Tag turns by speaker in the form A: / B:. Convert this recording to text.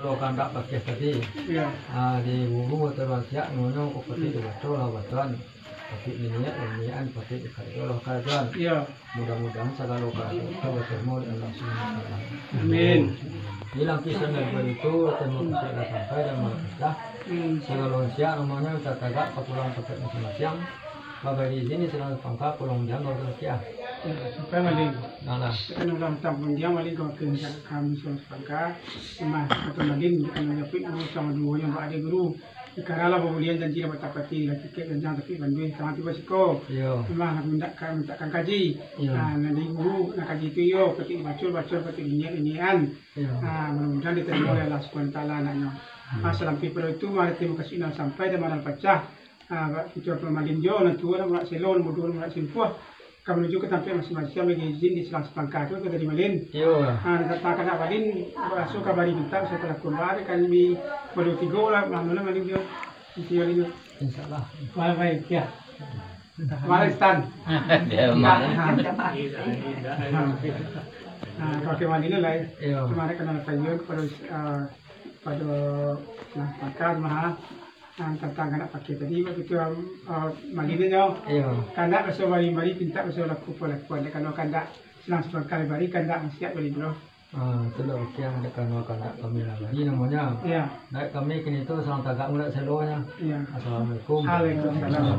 A: lo kandak pakai tadi.
B: Iya.
A: Di bumbu terus ya ngono pakai di betul lah betul. Pakai ini pakai di kalau kajian.
B: Iya.
A: Mudah-mudahan segala lokasi itu bertemu dengan langsung.
B: Amin.
A: Hilang kisah dari itu temu kita sampai dan mereka segala usia namanya kita tagak pulang pakai masing-masing. Bapak di sini sedang pangkat pulang jangan kerja.
B: Sampai maling.
A: Nala.
B: Kan ulang tahun dia maling kau kerja kami sudah pangkat. Cuma atau maling kan menyapit guru sama dua yang ada guru. Ikarala babulian janji dapat tapati lagi tiket dan jangan tapi bantuin sama tiba siko. Cuma nak mintakan kaji. Nanti guru nak kaji itu yo, ketik bacul ketik inian. Mudah-mudahan diterima oleh Allah SWT anaknya. Salam people itu mari terima kasih sampai dan maral pecah. Kita pemalin jo nanti orang nak selon bodoh nak simpuah. Kami menuju ke tempat masing-masing bagi izin di selang sepangkat itu kita dimalin. Katakan nak malin masuk kabari minta setelah keluar kami baru 3 lah mana malin jo. Itu itu.
A: Insyaallah.
B: Baik ya. Mari stand. Kalau ke malin lah. Kemarin kena tajuk pada sepangkat mahal. Tentang anak pakai tadi begitu malinnya kanda besar bari pinta besar laku pola kalau kanda senang sekali bari kanda siap bari bro.
A: Itulah yang ada kanda kami lagi namanya. Naik kami kini itu sang tagak muda selonya. Assalamualaikum.
B: Waalaikumsalam.